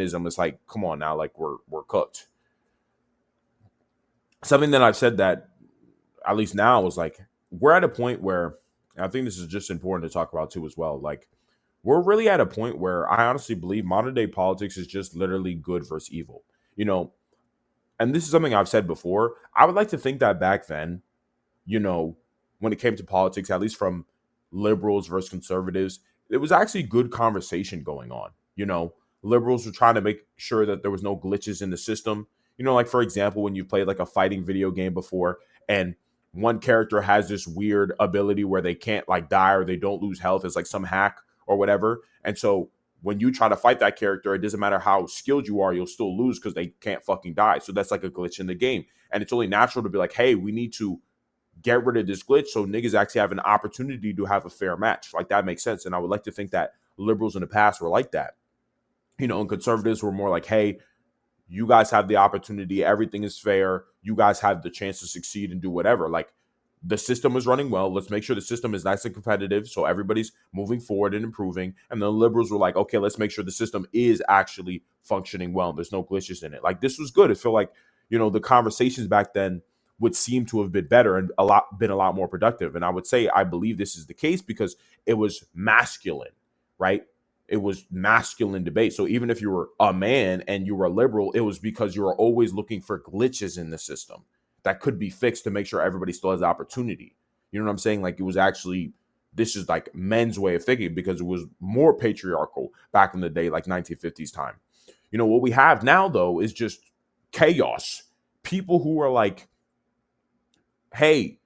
it's like, come on now, like we're cooked. Something that I've said that at least now is like we're at a point where and I think this is just important to talk about too as well. Like we're really at a point where I honestly believe modern day politics is just literally good versus evil. You know, and this is something I've said before. I would like to think that back then, you know, when it came to politics, at least from liberals versus conservatives, it was actually good conversation going on. You know, liberals were trying to make sure that there was no glitches in the system. You know, like for example, when you played like a fighting video game before and one character has this weird ability where they can't like die or they don't lose health, it's like some hack or whatever. And so when you try to fight that character, it doesn't matter how skilled you are, you'll still lose because they can't fucking die. So that's like a glitch in the game. And it's only natural to be like, hey, we need to get rid of this glitch so niggas actually have an opportunity to have a fair match. Like that makes sense. And I would like to think that liberals in the past were like that. You know, and conservatives were more like, hey, you guys have the opportunity, everything is fair, you guys have the chance to succeed and do whatever. Like the system is running well. Let's make sure the system is nice and competitive so everybody's moving forward and improving. And the liberals were like, okay, let's make sure the system is actually functioning well. There's no glitches in it. Like this was good. It felt like, you know, the conversations back then would seem to have been better and a lot more productive. And I would say I believe this is the case because it was masculine, right? It was masculine debate. So even if you were a man and you were a liberal, it was because you were always looking for glitches in the system that could be fixed to make sure everybody still has the opportunity. You know what I'm saying? Like it was actually this is like men's way of thinking because it was more patriarchal back in the day, like 1950s time. You know, what we have now though is just chaos. People who are like, hey,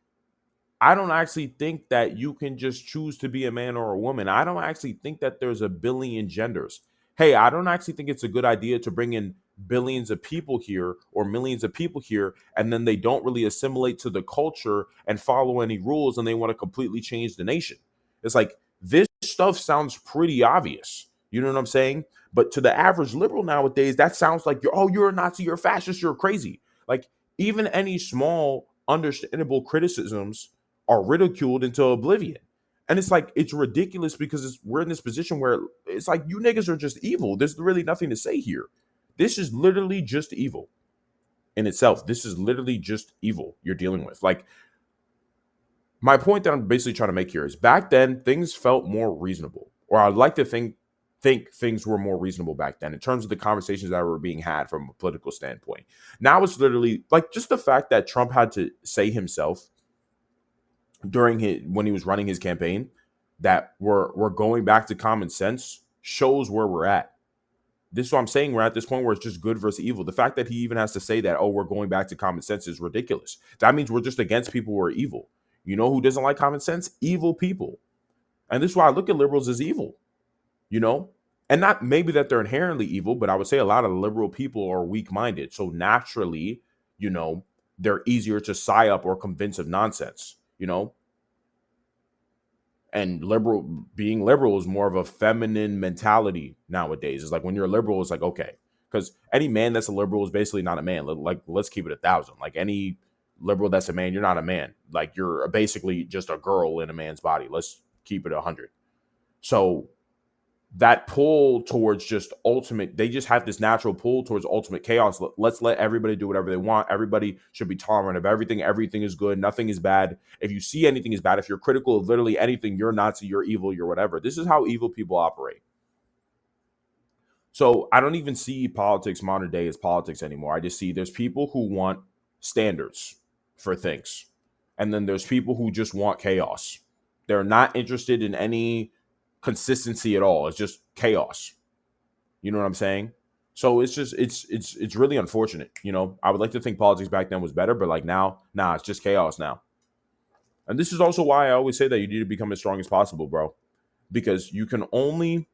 I don't actually think that you can just choose to be a man or a woman. I don't actually think that there's a billion genders. Hey, I don't actually think it's a good idea to bring in billions of people here or millions of people here and then they don't really assimilate to the culture and follow any rules and they want to completely change the nation. It's like this stuff sounds pretty obvious. You know what I'm saying? But to the average liberal nowadays, that sounds like you're a Nazi, you're a fascist, you're crazy. Like even any small understandable criticisms are ridiculed into oblivion. And it's like it's ridiculous because we're in this position where it's like you niggas are just evil. There's really nothing to say here. This is literally just evil in itself. This is literally just evil you're dealing with. Like my point that I'm basically trying to make here is back then things felt more reasonable, or I'd like to think things were more reasonable back then in terms of the conversations that were being had from a political standpoint. Now it's literally like just the fact that Trump had to say himself during his when he was running his campaign that we're going back to common sense shows where we're at. This is what I'm saying. We're at this point where it's just good versus evil. The fact that he even has to say that, oh, we're going back to common sense is ridiculous. That means we're just against people who are evil. You know who doesn't like common sense? Evil people. And this is why I look at liberals as evil, you know? And not maybe that they're inherently evil, but I would say a lot of liberal people are weak-minded. So naturally, you know, they're easier to sigh up or convince of nonsense, you know? And being liberal is more of a feminine mentality nowadays. It's like when you're a liberal, it's like, okay, because any man that's a liberal is basically not a man. Like, let's keep it 1,000. Like any liberal that's a man, you're not a man. Like you're basically just a girl in a man's body. Let's keep it 100. So that pull towards just ultimate, they just have this natural pull towards ultimate chaos. Let's let everybody do whatever they want. Everybody should be tolerant of everything. Everything is good. Nothing is bad. If you see anything is bad, if you're critical of literally anything, you're Nazi, you're evil, you're whatever. This is how evil people operate. So I don't even see politics modern day as politics anymore. I just see there's people who want standards for things. And then there's people who just want chaos. They're not interested in any consistency at all. It's just chaos. You know what I'm saying? So it's just it's really unfortunate. You know, I would like to think politics back then was better, but like now, nah, it's just chaos now. And this is also why I always say that you need to become as strong as possible, bro. Because you can only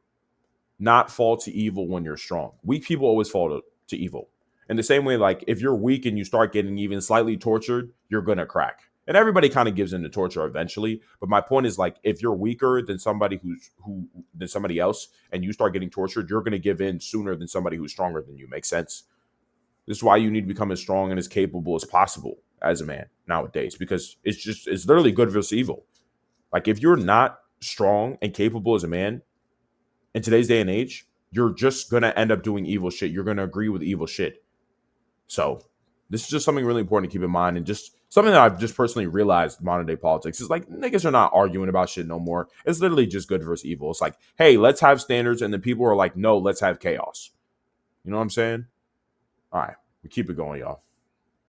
not fall to evil when you're strong. Weak people always fall to evil. In the same way, like if you're weak and you start getting even slightly tortured, you're gonna crack. And everybody kind of gives in to torture eventually. But my point is like if you're weaker than somebody who than somebody else and you start getting tortured, you're gonna give in sooner than somebody who's stronger than you. Makes sense? This is why you need to become as strong and as capable as possible as a man nowadays, because it's literally good versus evil. Like if you're not strong and capable as a man in today's day and age, you're just gonna end up doing evil shit. You're gonna agree with evil shit. So this is just something really important to keep in mind, and just something that I've just personally realized modern day politics is like niggas are not arguing about shit no more. It's literally just good versus evil. It's like, hey, let's have standards, and then people are like, no, let's have chaos. You know what I'm saying? All right, we keep it going, y'all.